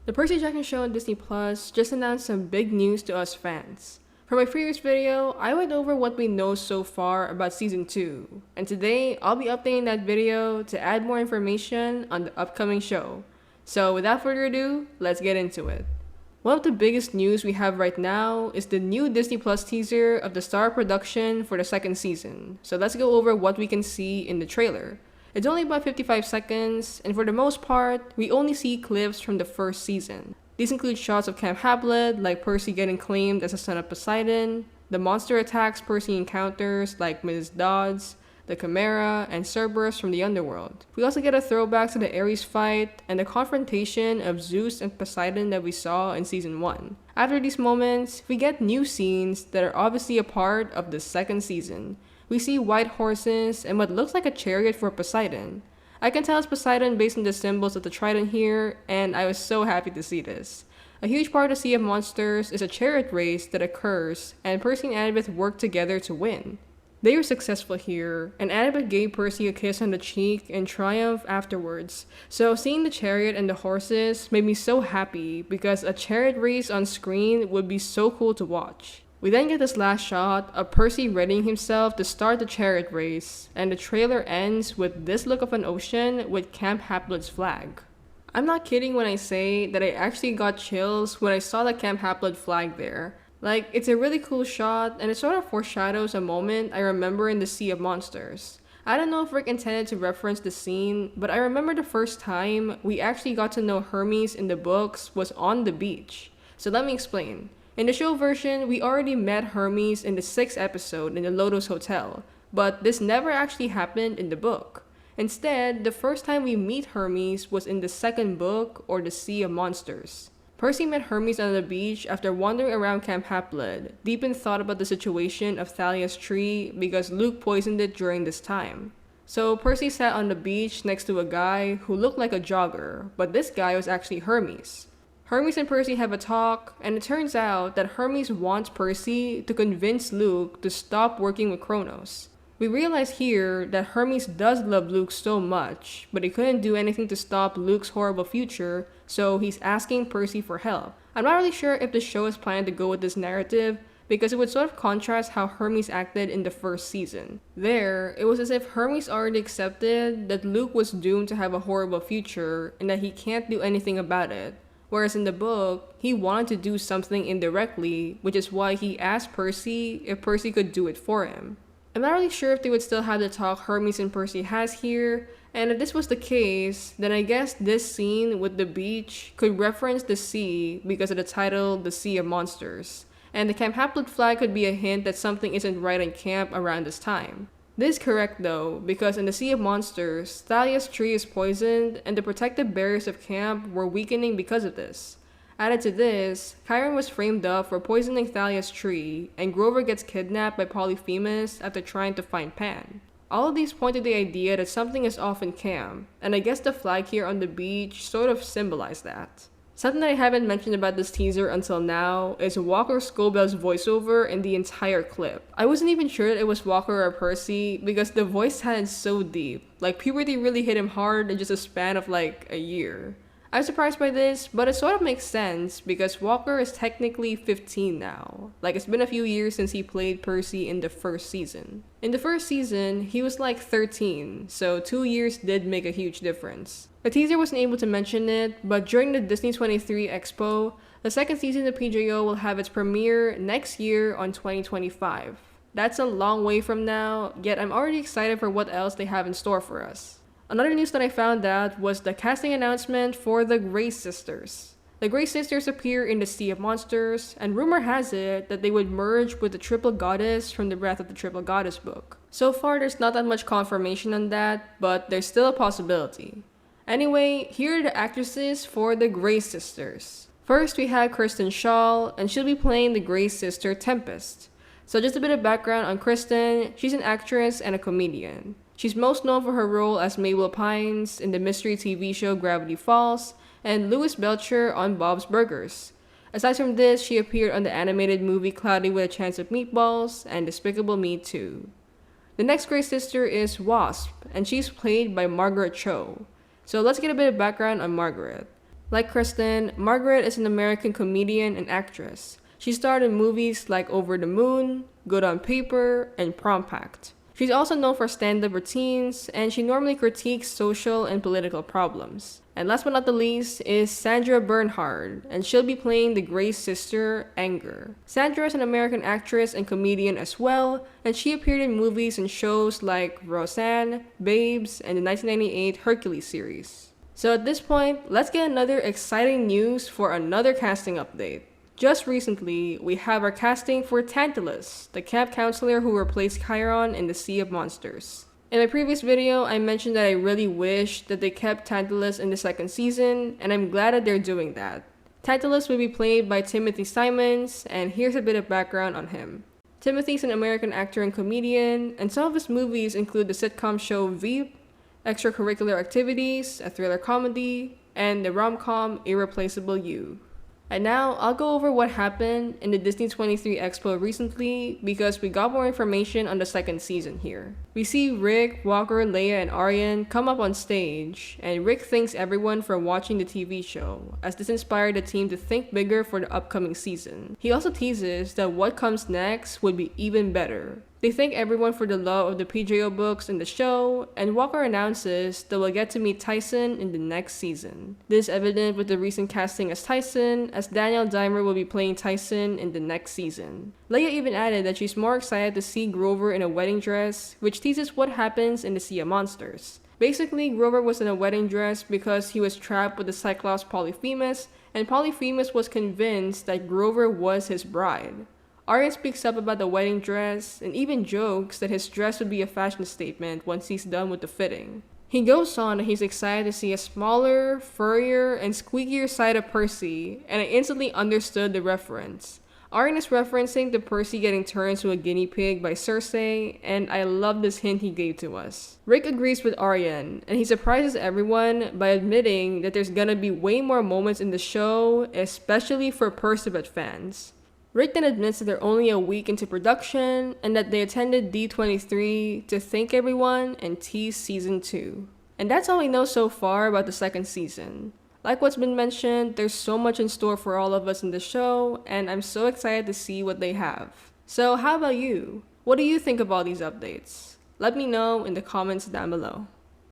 The Percy Jackson show on Disney Plus just announced some big news to us fans. For my previous video, I went over what we know so far about Season 2, and today I'll be updating that video to add more information on the upcoming show. So without further ado, let's get into it. One of the biggest news we have right now is the new Disney Plus teaser of the star production for the second season. So let's go over what we can see in the trailer. It's only about 55 seconds, and for the most part, we only see clips from the first season. These include shots of Camp Hamlet, like Percy getting claimed as a son of Poseidon, the monster attacks Percy encounters, like Mrs. Dodds, the Chimera, and Cerberus from the Underworld. We also get a throwback to the Ares fight and the confrontation of Zeus and Poseidon that we saw in Season 1. After these moments, we get new scenes that are obviously a part of the second season. We see white horses and what looks like a chariot for Poseidon. I can tell it's Poseidon based on the symbols of the trident here, and I was so happy to see this. A huge part of Sea of Monsters is a chariot race that occurs, and Percy and Annabeth work together to win. They were successful here, and Annabeth gave Percy a kiss on the cheek in triumph afterwards. So seeing the chariot and the horses made me so happy because a chariot race on screen would be so cool to watch. We then get this last shot of Percy readying himself to start the chariot race, and the trailer ends with this look of an ocean with Camp Hamlet's flag. I'm not kidding when I say that I actually got chills when I saw the Camp Hamlet flag there. Like, it's a really cool shot, and it sort of foreshadows a moment I remember in the Sea of Monsters. I don't know if Rick intended to reference the scene, but I remember the first time we actually got to know Hermes in the books was on the beach. So let me explain. In the show version, we already met Hermes in the 6th episode in the Lotus Hotel, but this never actually happened in the book. Instead, the first time we meet Hermes was in the 2nd book, or the Sea of Monsters. Percy met Hermes on the beach after wandering around Camp Hamlet, deep in thought about the situation of Thalia's tree because Luke poisoned it during this time. So Percy sat on the beach next to a guy who looked like a jogger, but this guy was actually Hermes. Hermes and Percy have a talk, and it turns out that Hermes wants Percy to convince Luke to stop working with Kronos. We realize here that Hermes does love Luke so much, but he couldn't do anything to stop Luke's horrible future, so he's asking Percy for help. I'm not really sure if the show is planning to go with this narrative, because it would sort of contrast how Hermes acted in the first season. There, it was as if Hermes already accepted that Luke was doomed to have a horrible future, and that he can't do anything about it. Whereas in the book, he wanted to do something indirectly, which is why he asked Percy if Percy could do it for him. I'm not really sure if they would still have the talk Hermes and Percy has here, and if this was the case, then I guess this scene with the beach could reference the sea because of the title The Sea of Monsters, and the Camp Hamlet flag could be a hint that something isn't right in camp around this time. This is correct though, because in the Sea of Monsters, Thalia's tree is poisoned and the protective barriers of camp were weakening because of this. Added to this, Chiron was framed up for poisoning Thalia's tree, and Grover gets kidnapped by Polyphemus after trying to find Pan. All of these point to the idea that something is off in camp, and I guess the flag here on the beach sort of symbolized that. Something that I haven't mentioned about this teaser until now is Walker Scobell's voiceover in the entire clip. I wasn't even sure that it was Walker or Percy because the voice sounded so deep. Like, puberty really hit him hard in just a span of like a year. I was surprised by this, but it sort of makes sense because Walker is technically 15 now. Like, it's been a few years since he played Percy in the first season. In the first season, he was like 13, so 2 years did make a huge difference. The teaser wasn't able to mention it, but during the D23 Expo, the second season of PJO will have its premiere next year on 2025. That's a long way from now, yet I'm already excited for what else they have in store for us. Another news that I found out was the casting announcement for the Grey Sisters. The Grey Sisters appear in the Sea of Monsters, and rumor has it that they would merge with the Triple Goddess from the Wrath of the Triple Goddess book. So far, there's not that much confirmation on that, but there's still a possibility. Anyway, here are the actresses for the Grey Sisters. First, we have Kristen Schaal, and she'll be playing the Grey sister Tempest. So just a bit of background on Kristen, she's an actress and a comedian. She's most known for her role as Mabel Pines in the mystery TV show Gravity Falls, and Louis Belcher on Bob's Burgers. Aside from this, she appeared on the animated movie Cloudy with a Chance of Meatballs and Despicable Me 2. The next Grey sister is Wasp, and she's played by Margaret Cho. So let's get a bit of background on Margaret. Like Kristen, Margaret is an American comedian and actress. She starred in movies like Over the Moon, Good on Paper, and Prom Pact. She's also known for stand-up routines, and she normally critiques social and political problems. And last but not the least is Sandra Bernhard, and she'll be playing the Grey's sister, Anger. Sandra is an American actress and comedian as well, and she appeared in movies and shows like Roseanne, Babes, and the 1998 Hercules series. So at this point, let's get another exciting news for another casting update. Just recently, we have our casting for Tantalus, the camp counselor who replaced Chiron in the Sea of Monsters. In my previous video, I mentioned that I really wish that they kept Tantalus in the second season, and I'm glad that they're doing that. Tantalus will be played by Timothy Simons, and here's a bit of background on him. Timothy's an American actor and comedian, and some of his movies include the sitcom show Veep, Extracurricular Activities, a thriller comedy, and the rom-com Irreplaceable You. And now, I'll go over what happened in the D23 Expo recently because we got more information on the second season here. We see Rick, Walker, Leah, and Aryan come up on stage, and Rick thanks everyone for watching the TV show, as this inspired the team to think bigger for the upcoming season. He also teases that what comes next would be even better. They thank everyone for the love of the PJO books and the show, and Walker announces that we'll get to meet Tyson in the next season. This is evident with the recent casting as Tyson, as Daniel Dimer will be playing Tyson in the next season. Leah even added that she's more excited to see Grover in a wedding dress, which teases what happens in the Sea of Monsters. Basically, Grover was in a wedding dress because he was trapped with the Cyclops Polyphemus, and Polyphemus was convinced that Grover was his bride. Aryan speaks up about the wedding dress and even jokes that his dress would be a fashion statement once he's done with the fitting. He goes on that he's excited to see a smaller, furrier, and squeakier side of Percy, and I instantly understood the reference. Aryan is referencing to Percy getting turned to a guinea pig by Cersei, and I love this hint he gave to us. Rick agrees with Aryan, and he surprises everyone by admitting that there's gonna be way more moments in the show, especially for Percival fans. Rick then admits that they're only a week into production and that they attended D23 to thank everyone and tease season 2. And that's all we know so far about the second season. Like what's been mentioned, there's so much in store for all of us in the show, and I'm so excited to see what they have. So how about you? What do you think of all these updates? Let me know in the comments down below.